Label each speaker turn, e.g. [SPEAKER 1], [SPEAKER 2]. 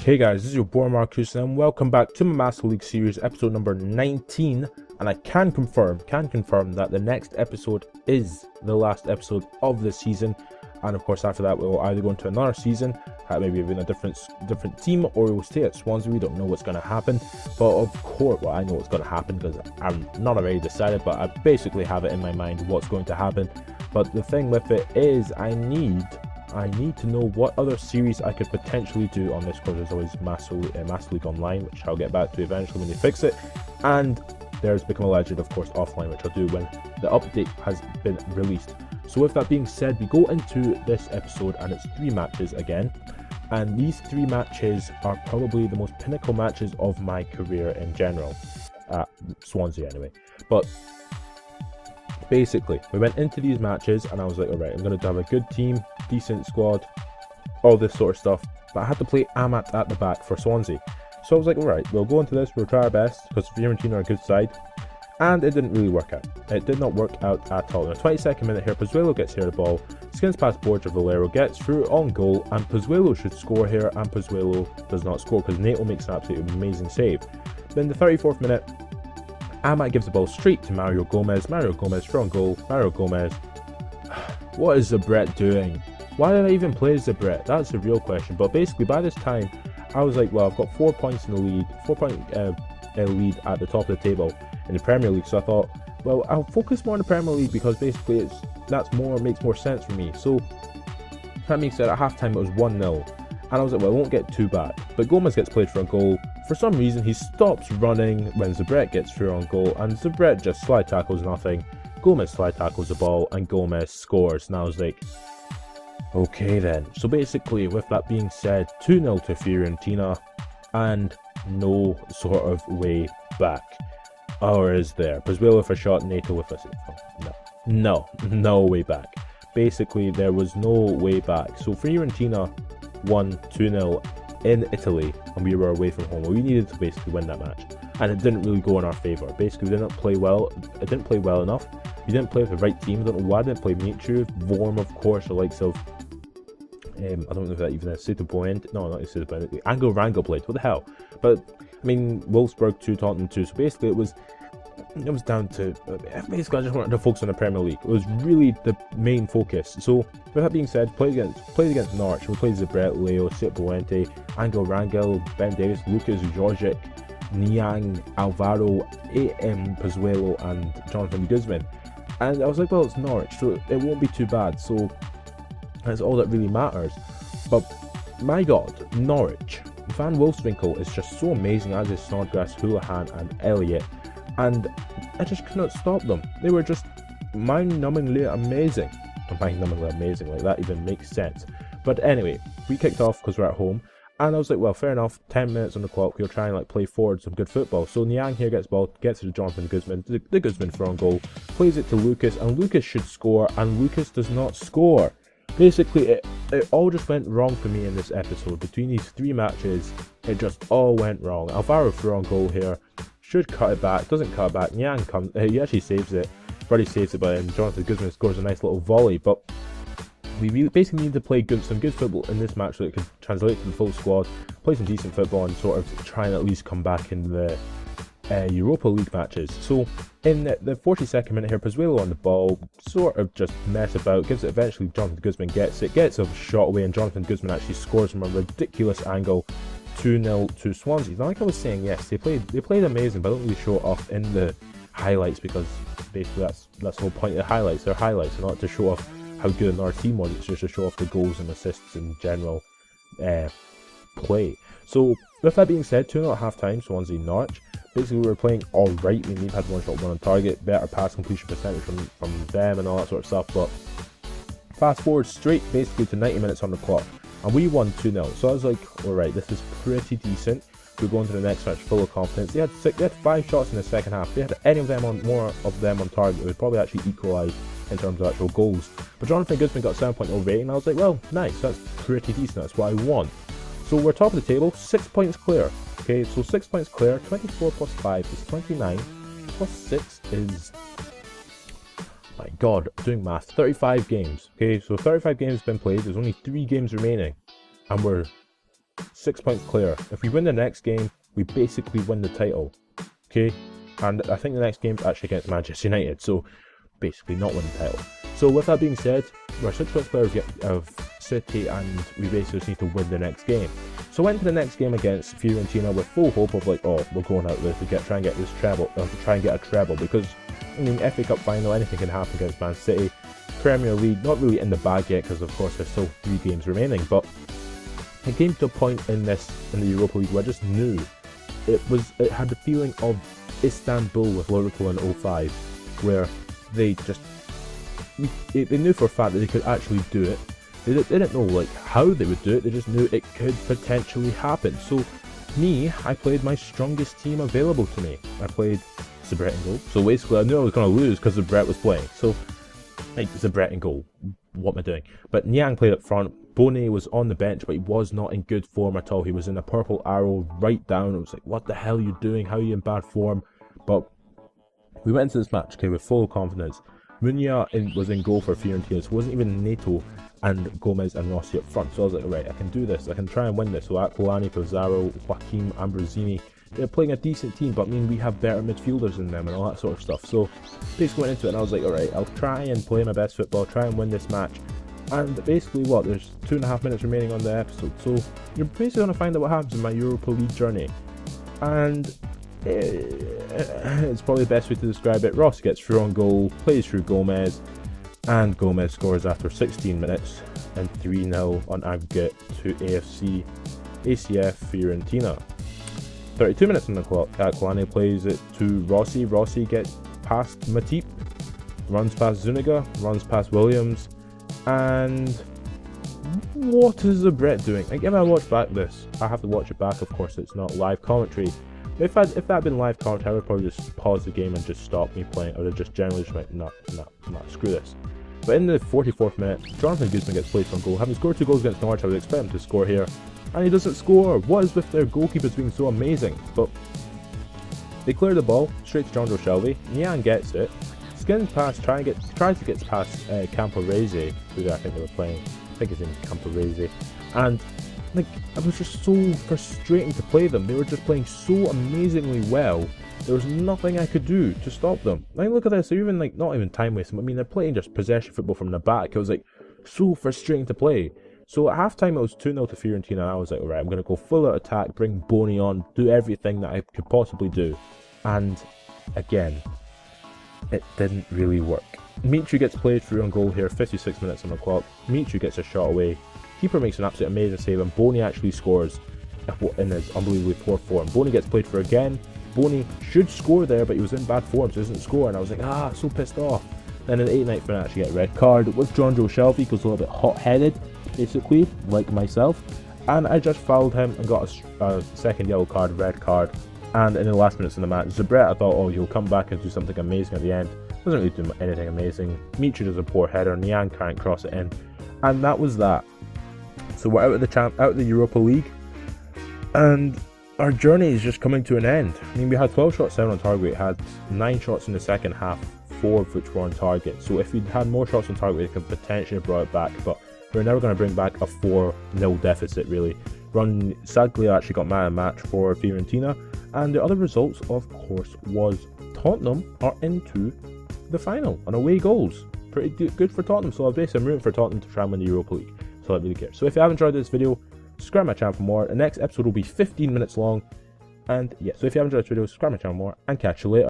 [SPEAKER 1] Hey guys, this is your boy Marcus and welcome back to my Master League series, episode number 19. And I can confirm that the next episode is the last episode of this season. And of course after that we'll either go into another season, maybe in a different team, or we'll stay at Swansea. We don't know what's going to happen. But of course, well, I know what's going to happen because I'm not already decided, but I basically have it in my mind what's going to happen. But the thing with it is I need to know what other series I could potentially do on this, because there's always Master League Online, which I'll get back to eventually when they fix it. And there's Become a Legend, of course, offline, which I'll do when the update has been released. So with that being said, we go into this episode and it's 3 matches again. And these 3 matches are probably the most pinnacle matches of my career in general. At Swansea anyway. But basically, we went into these matches and I was like, alright, I'm going to have a good team, decent squad, all this sort of stuff. But I had to play Amat at the back for Swansea. So I was like, alright, we'll go into this, we'll try our best, because Fiorentina are a good side. And it didn't really work out. It did not work out at all. In the 22nd minute here, Pozuelo gets here the ball, skins past Borja Valero, gets through on goal, and Pozuelo should score here, and Pozuelo does not score because Nato makes an absolutely amazing save. Then the 34th minute, Amat gives the ball straight to Mario Gomez. Mario Gomez from goal. Mario Gomez. What is Zabret doing? Why did I even play Zabret? That's the real question. But basically, by this time, I was like, well, I've got 4 points in the lead, 4-point lead at the top of the table in the Premier League. So I thought, well, I'll focus more on the Premier League because basically makes more sense for me. So that being said, at halftime it was 1-0. And I was like, well, it won't get too bad. But Gomez gets played for a goal. For some reason, he stops running when Zabret gets through on goal. And Zabret just slide tackles nothing. Gomez slide tackles the ball and Gomez scores. And I was like, okay then. So basically, with that being said, 2-0 to Fiorentina. And no sort of way back. Or is there? Pozuelo for a shot, Nato with a save. No way back. Basically, there was no way back. So Fiorentina won 2-0 in Italy, and we were away from home. We needed to basically win that match, and it didn't really go in our favour. Basically, we didn't play well. It didn't play well enough. We didn't play with the right team. I don't know why I didn't play Michu, Vorm, of course, the likes of I don't know if that even is Suto Point. No, not Suto Point. Anglo Rango played. What the hell? But I mean, Wolfsburg 2, Tottenham 2. So basically, it was down to basically I just wanted to focus on the Premier League. It was really the main focus. So with that being said, played against Norwich. We played Zabret, Leo, Sipuente, Angel Rangel, Ben Davis, Lucas, Georgic, Niang, Alvaro, A.M. Pozuelo, and Jonathan Guzman. And I was like, well, it's Norwich, so it won't be too bad. So that's all that really matters. But my God, Norwich. Van Wolfswinkel is just so amazing, as is Snodgrass, Houlihan, and Elliott. And I just could not stop them. They were just mind-numbingly amazing. Mind-numbingly amazing, like that even makes sense. But anyway, we kicked off because we're at home. And I was like, well, fair enough, 10 minutes on the clock, we'll try and play forward some good football. So Niang here gets ball, gets it to Jonathan Guzman, the Guzman for on goal, plays it to Lucas, and Lucas should score, and Lucas does not score. Basically, it all just went wrong for me in this episode. Between these 3 matches, it just all went wrong. Alvaro threw on goal here, should cut it back, doesn't cut it back. Niang comes, he actually saves it. Brady saves it, but then Jonathan Guzman scores a nice little volley. But we really basically need to play some good football in this match so it could translate to the full squad, play some decent football, and sort of try and at least come back in the Europa League matches. So in the 42nd minute here, Pozuelo on the ball, sort of just mess about, gives it eventually, Jonathan Guzman gets a shot away, and Jonathan Guzman actually scores from a ridiculous angle. 2-0 to Swansea. Now, like I was saying, yes, they played amazing, but I don't really show it off in the highlights because basically that's the whole point of the highlights. They're highlights, not to show off how good our team was. It's just to show off the goals and assists in general play. So with that being said, 2-0 at half time, Swansea Norwich. Basically, we were playing alright. We had 1 shot, 1 on target, better pass completion percentage from them and all that sort of stuff. But fast forward straight basically to 90 minutes on the clock, and we won 2-0. So I was like, alright, this is pretty decent. We're going to the next match full of confidence. They had 5 shots in the second half. If they had any of them more of them on target, it would probably actually equalise in terms of actual goals. But Jonathan Guzman got 7.0 rating, and I was like, well, nice, that's pretty decent, that's what I want. So we're top of the table, 6 points clear. Okay, so 6 points clear, 24 plus 5 is 29, plus 6 is, my God, doing math, 35 games. Okay, so 35 games have been played, there's only 3 games remaining, and we're 6 points clear. If we win the next game, we basically win the title. Okay, and I think the next game's actually against Manchester United, so basically not win the title. So with that being said, we're 6 points clear of City, and we basically just need to win the next game. So I went to the next game against Fiorentina with full hope of like, oh, we're going out there to try and get this treble, to try and get a treble, because I mean, FA Cup final, anything can happen against Man City. Premier League, not really in the bag yet, because of course there's still 3 games remaining, but it came to a point in the Europa League where I just knew it had the feeling of Istanbul with Liverpool in 05, where they knew for a fact that they could actually do it. They didn't know like how they would do it, they just knew it could potentially happen. So I played my strongest team available to me. I played Zabret in goal. So basically I knew I was going to lose because Zabret was playing. So like, Zabret in goal, what am I doing? But Niang played up front. Boney was on the bench, but he was not in good form at all. He was in a purple arrow right down. It was like, what the hell are you doing? How are you in bad form? But we went into this match, okay, with full confidence. Munya was in goal for Fiorentina, so it wasn't even Neto and Gomez and Rossi up front. So I was like, right, I can do this. I can try and win this. So Aquilani, Pizarro, Joaquim, Ambrosini, they're playing a decent team, but I mean, we have better midfielders in them and all that sort of stuff. So basically went into it and I was like, alright, I'll try and play my best football, try and win this match. And basically what, there's 2.5 minutes remaining on the episode, so you're basically going to find out what happens in my Europa League journey. And it's probably the best way to describe it. Ross gets through on goal, plays through Gomez, and Gomez scores after 16 minutes and 3-0 on aggregate to A.F.C. ACF Fiorentina. 32 minutes on the clock, Aquilani plays it to Rossi. Rossi gets past Matip, runs past Zuniga, runs past Williams, and what is Zabret doing? Like, if I watch back this, I have to watch it back, of course, it's not live commentary. If that had been live commentary, I would probably just pause the game and just stop me playing. I would have just generally just like, nah, screw this. But in the 44th minute, Jonathan Guzman gets placed on goal. Having scored 2 goals against Norwich, I would expect him to score here. And he doesn't score. What is with their goalkeepers being so amazing? But they clear the ball straight to John Joe Shelby. Niang gets it. Skins past, tries to get past Camporese, who I think they were playing. I think his name is Camporese. And like, it was just so frustrating to play them. They were just playing so amazingly well. There was nothing I could do to stop them. Like, look at this. They're even like not even time wasting. I mean, they're playing just possession football from the back. It was like so frustrating to play. So at halftime it was 2-0 to Fiorentina, and I was like, alright, I'm going to go full out attack, bring Boney on, do everything that I could possibly do. And again, it didn't really work. Mitri gets played through on goal here, 56 minutes on the clock. Mitri gets a shot away. Keeper makes an absolute amazing save, and Boney actually scores in his unbelievably poor form. Boney gets played for again. Boney should score there, but he was in bad form, so he doesn't score, and I was like, so pissed off. Then in the 89th minute, I actually get a red card with John Joe Shelby, because a little bit hot-headed, basically, like myself, and I just fouled him and got a second yellow card, red card. And in the last minutes of the match, Zabret, I thought, oh, he'll come back and do something amazing at the end. Doesn't really do anything amazing. Mitri does a poor header, Niang can't cross it in, and that was that. So we're out of the Europa League, and our journey is just coming to an end. I mean, we had 12 shots down on target, we had 9 shots in the second half, 4 of which were on target. So if we'd had more shots on target, we could potentially have brought it back, but we're never going to bring back a 4-0 deficit, really. Sadly, I actually got man of the match for Fiorentina, and the other results, of course, was Tottenham are into the final on away goals. Pretty good for Tottenham, so basically I'm rooting for Tottenham to try and win the Europa League, so I don't really care. So if you have enjoyed this video, subscribe to my channel for more. The next episode will be 15 minutes long, and yeah, so if you have enjoyed this video, subscribe to my channel for more, and catch you later.